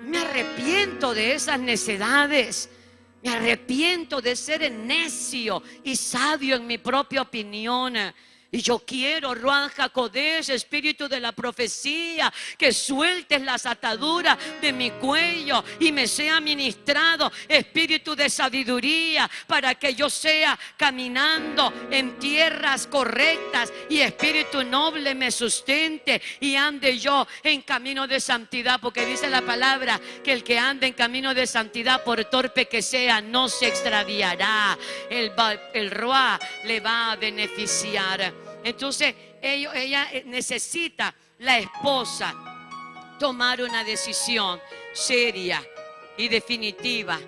Me arrepiento de esas necedades. Me arrepiento de ser necio y sabio en mi propia opinión. Y yo quiero, Ruach HaKodesh, espíritu de la profecía, que sueltes las ataduras de mi cuello y me sea ministrado espíritu de sabiduría, para que yo sea caminando en tierras correctas y espíritu noble me sustente y ande yo en camino de santidad. Porque dice la palabra que el que anda en camino de santidad, por torpe que sea, no se extraviará. El Ruach le va a beneficiar. Entonces ella necesita, la esposa, tomar una decisión seria y definitiva.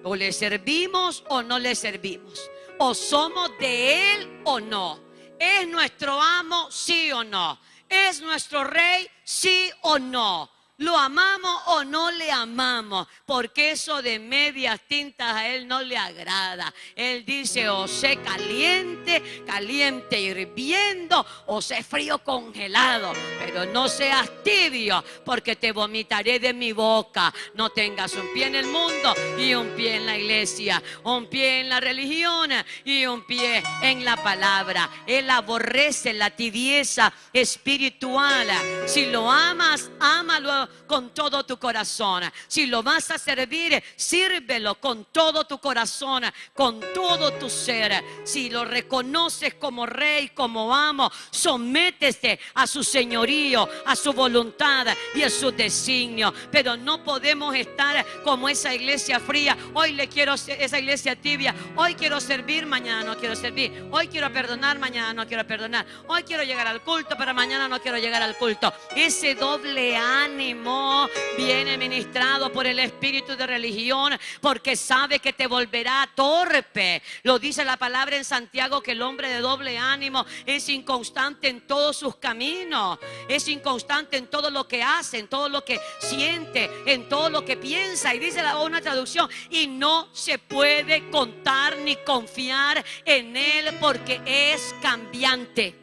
O le servimos o no le servimos, o somos de Él o no. ¿Es nuestro amo? Sí o no. ¿Es nuestro rey? Sí o no. ¿Lo amamos o no le amamos? Porque eso de medias tintas a Él no le agrada. Él dice: o sé caliente, caliente hirviendo, o sé frío congelado, pero no seas tibio, porque te vomitaré de mi boca. No tengas un pie en el mundo y un pie en la iglesia, un pie en la religión y un pie en la palabra. Él aborrece la tibieza espiritual. Si lo amas, ámalo con todo tu corazón. Si lo vas a servir, sírvelo con todo tu corazón, con todo tu ser. Si lo reconoces como rey, como amo, sométete a su señorío, a su voluntad y a su designio. Pero no podemos estar como esa iglesia fría. Hoy le quiero, esa iglesia tibia. Hoy quiero servir, mañana no quiero servir. Hoy quiero perdonar, mañana no quiero perdonar. Hoy quiero llegar al culto, pero mañana no quiero llegar al culto. Ese doble ánimo viene ministrado por el espíritu de religión, porque sabe que te volverá torpe. Lo dice la palabra en Santiago, que el hombre de doble ánimo es inconstante en todos sus caminos, es inconstante en todo lo que hace, en todo lo que siente, en todo lo que piensa. Y dice una traducción: y no se puede contar ni confiar en él, porque es cambiante.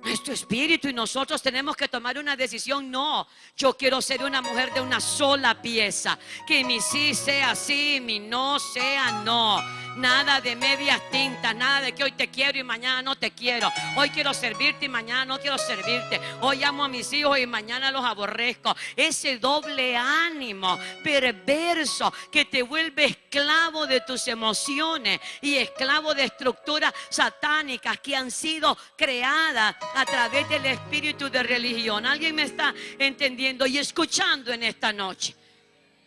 Nuestro espíritu y nosotros tenemos que tomar una decisión. No, yo quiero ser una mujer de una sola pieza, que mi sí sea sí, mi no sea no. Nada de medias tintas, nada de que hoy te quiero y mañana no te quiero. Hoy quiero servirte y mañana no quiero servirte. Hoy amo a mis hijos y mañana los aborrezco. Ese doble ánimo perverso que te vuelve esclavo de tus emociones y esclavo de estructuras satánicas que han sido creadas a través del espíritu de religión. ¿Alguien me está entendiendo y escuchando en esta noche?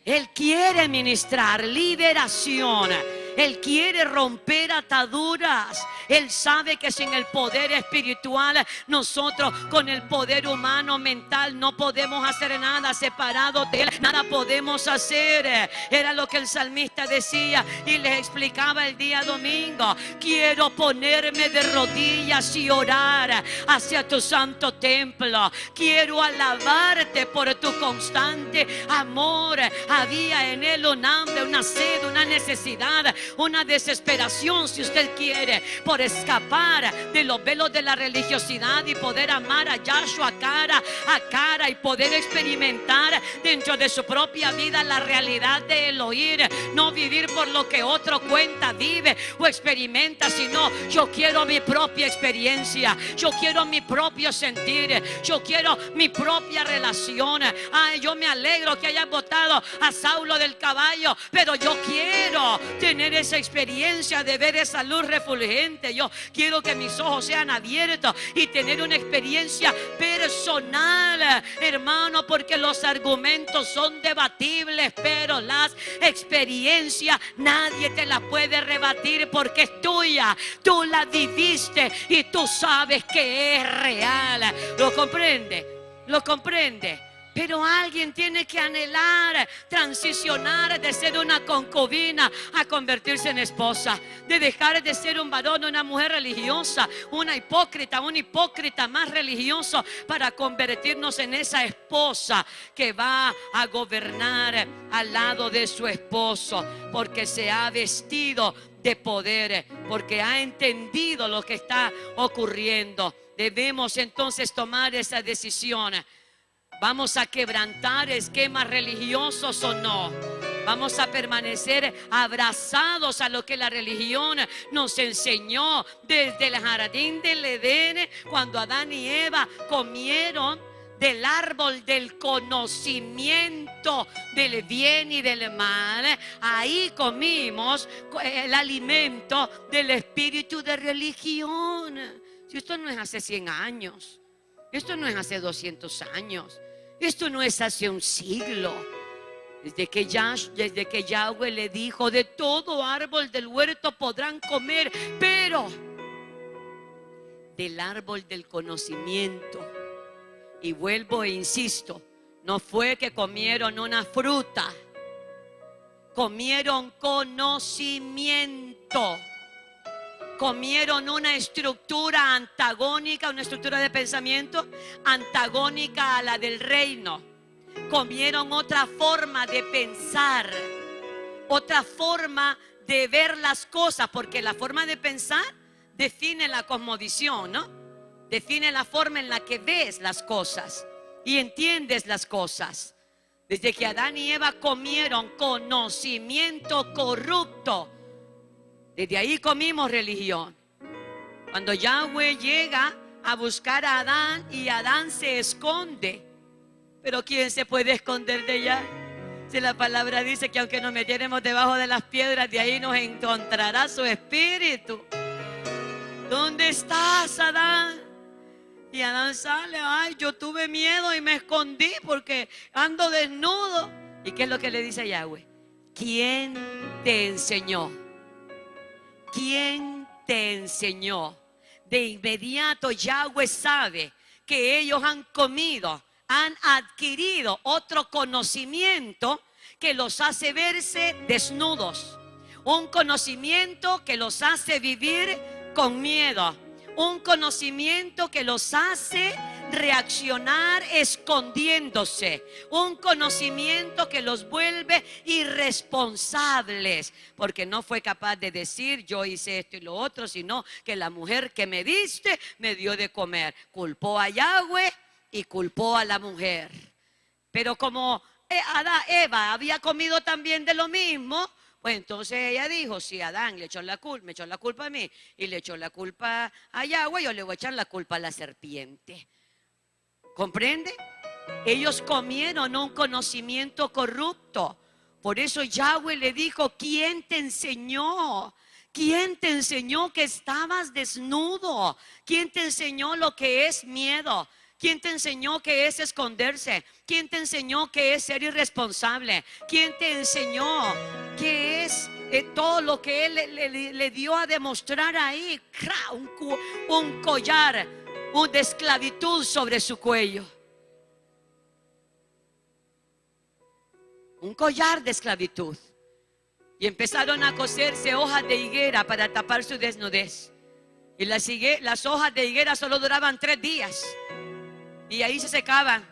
Él quiere ministrar liberación. Él quiere romper ataduras. Él sabe que sin el poder espiritual, nosotros con el poder humano, mental, no podemos hacer nada. Separado de Él, nada podemos hacer. Era lo que el salmista decía y les explicaba el día domingo. Quiero ponerme de rodillas y orar hacia tu santo templo. Quiero alabarte por tu constante amor. Había en Él un hambre, una sed, una necesidad, una desesperación, si usted quiere, por escapar de los velos de la religiosidad y poder amar a Yahshua cara a cara y poder experimentar dentro de su propia vida la realidad de el oír. No vivir por lo que otro cuenta, vive o experimenta, sino yo quiero mi propia experiencia, yo quiero mi propio sentir, yo quiero mi propia relación. Ay, yo me alegro que hayas votado a Saulo del caballo, pero yo quiero tener esa experiencia de ver esa luz refulgente. Yo quiero que mis ojos sean abiertos y tener una experiencia personal, hermano, porque los argumentos son debatibles, pero las experiencias nadie te las puede rebatir porque es tuya. Tú la viviste y tú sabes que es real. ¿Lo comprende? ¿Lo comprende? Pero alguien tiene que anhelar, transicionar de ser una concubina a convertirse en esposa, de dejar de ser un varón o una mujer religiosa, un hipócrita más religioso, para convertirnos en esa esposa que va a gobernar al lado de su esposo, porque se ha vestido de poder, porque ha entendido lo que está ocurriendo. Debemos entonces tomar esa decisión. ¿Vamos a quebrantar esquemas religiosos o no? ¿Vamos a permanecer abrazados a lo que la religión nos enseñó desde el jardín del Edén, cuando Adán y Eva comieron del árbol del conocimiento del bien y del mal? Ahí comimos el alimento del espíritu de religión. Si esto no es hace 100 años, esto no es hace 200 años, esto no es hace un siglo. Desde que Yahweh le dijo: de todo árbol del huerto podrán comer, pero del árbol del conocimiento. Y vuelvo e insisto, no fue que comieron una fruta, comieron conocimiento. Comieron una estructura antagónica, una estructura de pensamiento antagónica a la del reino. Comieron otra forma de pensar, otra forma de ver las cosas, porque la forma de pensar define la cosmovisión, ¿no? Define la forma en la que ves las cosas y entiendes las cosas. Desde que Adán y Eva comieron conocimiento corrupto, desde ahí comimos religión. Cuando Yahweh llega a buscar a Adán y Adán se esconde. Pero ¿quién se puede esconder de ella? Si la palabra dice que aunque nos metiéramos debajo de las piedras, de ahí nos encontrará su espíritu. ¿Dónde estás, Adán? Y Adán sale, ay, yo tuve miedo y me escondí porque ando desnudo. ¿Y qué es lo que le dice Yahweh? ¿Quién te enseñó? ¿Quién te enseñó? De inmediato Yahweh sabe que ellos han comido, han adquirido otro conocimiento que los hace verse desnudos. Un conocimiento que los hace vivir con miedo. Un conocimiento que los hace reaccionar escondiéndose. Un conocimiento que los vuelve irresponsables. Porque no fue capaz de decir yo hice esto y lo otro, sino que la mujer que me diste me dio de comer. Culpó a Yahweh y culpó a la mujer. Pero como Eva había comido también de lo mismo, pues entonces ella dijo, si Adán me echó la culpa a mí y le echó la culpa a Yahweh, yo le voy a echar la culpa a la serpiente. ¿Comprende? Ellos comieron un conocimiento corrupto. Por eso Yahweh le dijo, ¿quién te enseñó? ¿Quién te enseñó que estabas desnudo? ¿Quién te enseñó lo que es miedo? ¿Quién te enseñó que es esconderse? ¿Quién te enseñó que es ser irresponsable? ¿Quién te enseñó que es todo lo que Él le dio a demostrar ahí? Un collar de esclavitud sobre su cuello. Un collar de esclavitud. Y empezaron a coserse hojas de higuera para tapar su desnudez. Y las hojas de higuera solo duraban 3 días. Y ahí se secaban.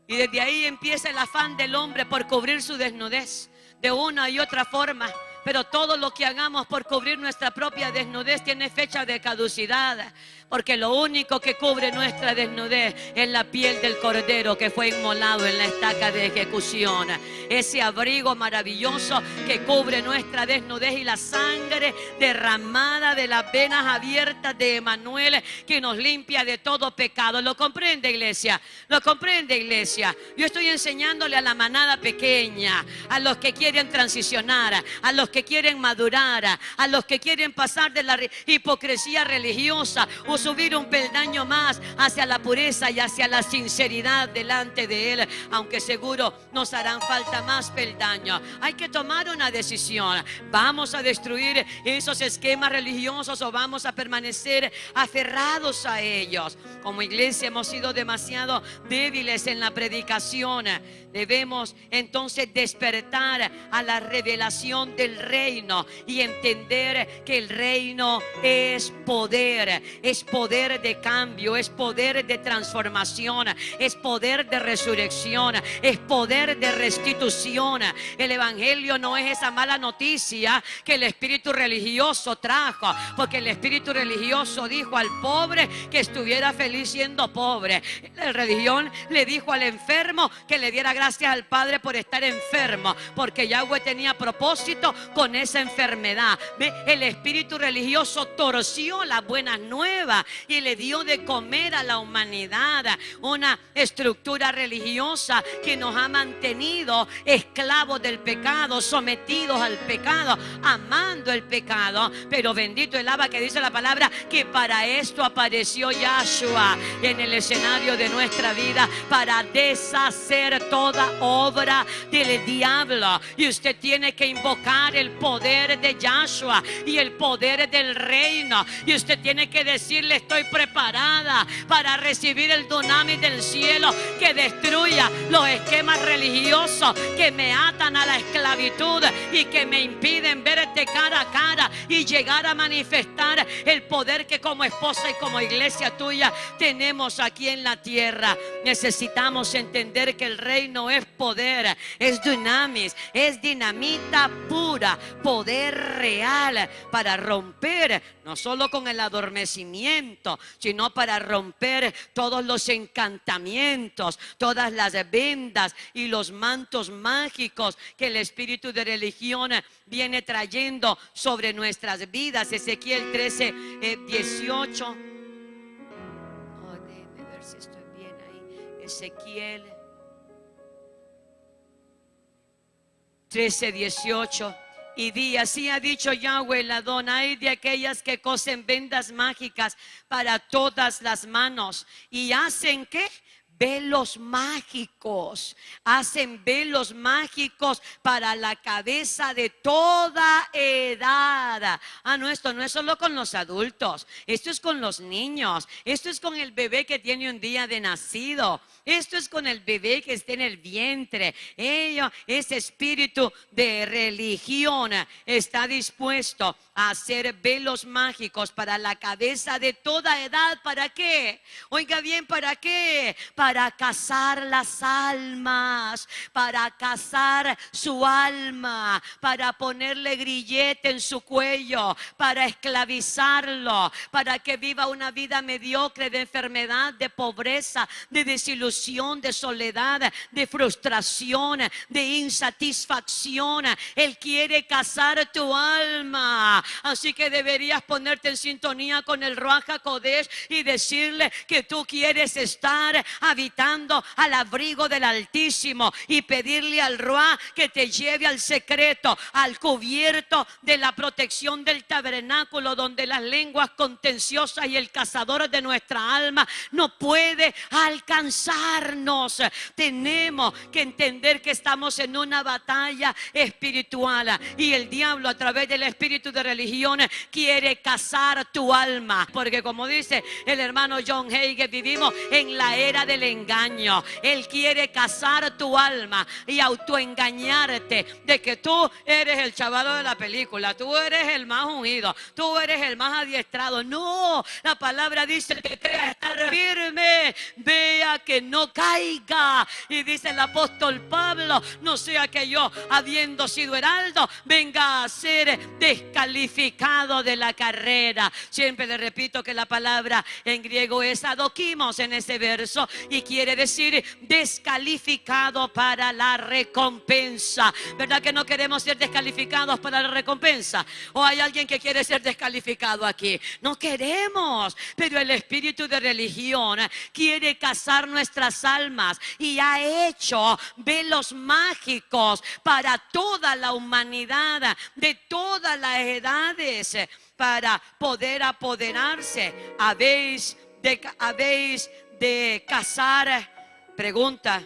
Y desde ahí empieza el afán del hombre por cubrir su desnudez de una y otra forma. Pero todo lo que hagamos por cubrir nuestra propia desnudez tiene fecha de caducidad. Porque lo único que cubre nuestra desnudez es la piel del cordero que fue inmolado en la estaca de ejecución. Ese abrigo maravilloso que cubre nuestra desnudez y la sangre derramada de las venas abiertas de Emanuel que nos limpia de todo pecado. ¿Lo comprende, iglesia? ¿Lo comprende, iglesia? Yo estoy enseñándole a la manada pequeña, a los que quieren transicionar, a los que quieren madurar, a los que quieren pasar de la hipocresía religiosa o subir un peldaño más hacia la pureza y hacia la sinceridad delante de Él, aunque seguro nos harán falta más peldaños. Hay que tomar una decisión. ¿Vamos a destruir esos esquemas religiosos o vamos a permanecer aferrados a ellos? Como iglesia hemos sido demasiado débiles en la predicación. Debemos entonces despertar a la revelación del reino y entender que el reino es poder de cambio, es poder de transformación, es poder de resurrección, es poder de restitución. El evangelio no es esa mala noticia que el espíritu religioso trajo, porque el espíritu religioso dijo al pobre que estuviera feliz siendo pobre. La religión le dijo al enfermo que le diera gracias al Padre por estar enfermo, porque Yahweh tenía propósito con esa enfermedad. El espíritu religioso torció las buenas nuevas y le dio de comer a la humanidad una estructura religiosa que nos ha mantenido esclavos del pecado, sometidos al pecado, amando el pecado. Pero bendito el Abba, que dice la palabra que para esto apareció Yahshua en el escenario de nuestra vida, para deshacer toda obra del diablo. Y usted tiene que invocar el poder de Yahshua y el poder del reino, y usted tiene que decirle: estoy preparada para recibir el dunamis del cielo que destruya los esquemas religiosos que me atan a la esclavitud y que me impiden verte cara a cara y llegar a manifestar el poder que como esposa y como iglesia tuya tenemos aquí en la tierra. Necesitamos entender que el reino es poder, es dunamis, es dinamita pura, poder real para romper no solo con el adormecimiento, sino para romper todos los encantamientos, todas las vendas y los mantos mágicos que el espíritu de religión viene trayendo sobre nuestras vidas. Ezequiel 13, 18. Ezequiel 13:18. Y di, así ha dicho Yahweh el Adón, hay de aquellas que cosen vendas mágicas para todas las manos y hacen ¿qué? Velos mágicos, hacen velos mágicos para la cabeza de toda edad. No, esto no es solo con los adultos, esto es con los niños, esto es con el bebé que tiene un día de nacido, esto es con el bebé que está en el vientre. Ese espíritu de religión está dispuesto a hacer velos mágicos para la cabeza de toda edad. ¿Para qué? Oiga bien, ¿para qué? Para cazar las almas, para cazar su alma, para ponerle grillete en su cuello, para esclavizarlo, para que viva una vida mediocre de enfermedad, de pobreza, de desilusión, de soledad, de frustración, de insatisfacción. Él quiere cazar tu alma. Así que deberías ponerte en sintonía con el Ruach HaKodesh y decirle que tú quieres estar habitando al abrigo del Altísimo y pedirle al Ruach que te lleve al secreto, al cubierto de la protección del tabernáculo, donde las lenguas contenciosas y el cazador de nuestra alma no puede alcanzarnos. Tenemos que entender que estamos en una batalla espiritual y el diablo, a través del espíritu de religión, quiere cazar tu alma, porque como dice el hermano John Hagee, vivimos en la era del engaño. Él quiere cazar tu alma y autoengañarte de que tú eres el chavalo de la película, tú eres el más ungido, tú eres el más adiestrado. No, la palabra dice que crea estar firme, vea que no caiga. Y dice el apóstol Pablo, no sea que yo, habiendo sido heraldo, venga a ser descalificado de la carrera. Siempre le repito que la palabra en griego es adokimos en ese verso y quiere decir descalificado para la recompensa. ¿Verdad que no queremos ser descalificados para la recompensa? ¿O hay alguien que quiere ser descalificado aquí? No queremos, pero el espíritu de religión quiere cazar nuestras almas y ha hecho velos mágicos para toda la humanidad, de todas las edades, para poder apoderarse. Habéis de cazar, pregunta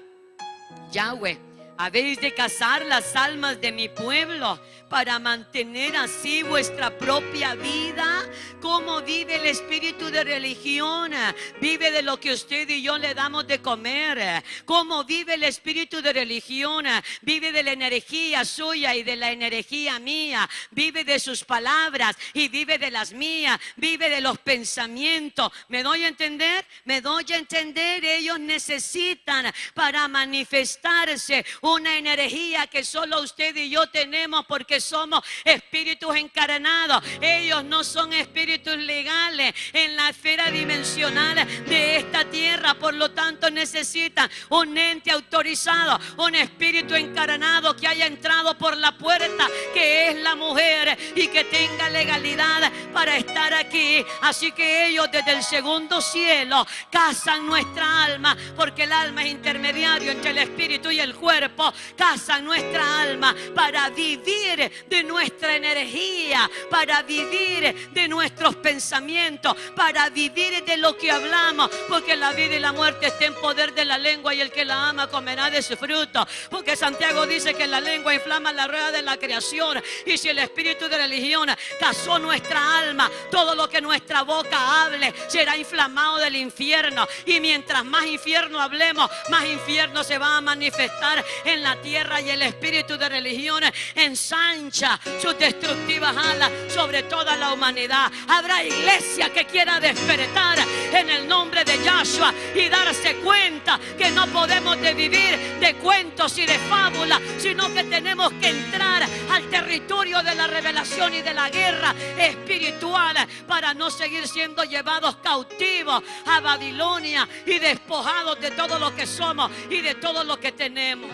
Yahweh, habéis de cazar las almas de mi pueblo para mantener así vuestra propia vida. ¿Cómo vive el espíritu de religión? Vive de lo que usted y yo le damos de comer. ¿Cómo vive el espíritu de religión? Vive de la energía suya y de la energía mía. Vive de sus palabras y vive de las mías. Vive de los pensamientos. ¿Me doy a entender? ¿Me doy a entender? Ellos necesitan para manifestarse una energía que solo usted y yo tenemos, porque somos espíritus encarnados. Ellos no son espíritus legales en la esfera dimensional de esta tierra. Por lo tanto necesitan un ente autorizado, un espíritu encarnado que haya entrado por la puerta, que es la mujer, y que tenga legalidad para estar aquí. Así que ellos desde el segundo cielo cazan nuestra alma, porque el alma es intermediario entre el espíritu y el cuerpo. Cazan nuestra alma para vivir de nuestra energía, para vivir de nuestros pensamientos, para vivir de lo que hablamos, porque la vida y la muerte está en poder de la lengua y el que la ama comerá de su fruto. Porque Santiago dice que la lengua inflama la rueda de la creación, y si el espíritu de religión cazó nuestra alma, todo lo que nuestra boca hable será inflamado del infierno, y mientras más infierno hablemos, más infierno se va a manifestar en la tierra, y el espíritu de religión ensancha sus destructivas alas sobre toda la humanidad. Habrá iglesia que quiera despertar en el nombre de Yahshua y darse cuenta que no podemos vivir de cuentos y de fábulas, sino que tenemos que entrar al territorio de la revelación y de la guerra espiritual para no seguir siendo llevados cautivos a Babilonia y despojados de todo lo que somos y de todo lo que tenemos.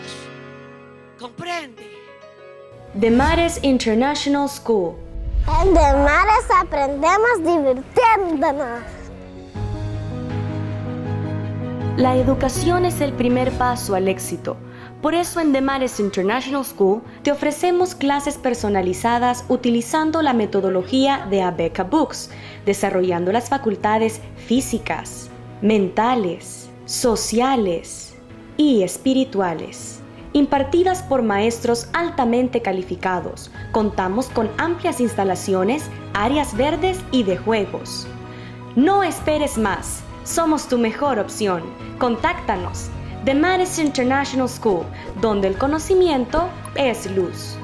¿Comprende? Demares International School. En Demares aprendemos divirtiéndonos. La educación es el primer paso al éxito. Por eso en Demares International School te ofrecemos clases personalizadas utilizando la metodología de Abeka Books, desarrollando las facultades físicas, mentales, sociales y espirituales. Impartidas por maestros altamente calificados, contamos con amplias instalaciones, áreas verdes y de juegos. No esperes más. Somos tu mejor opción. Contáctanos. Demares International School, donde el conocimiento es luz.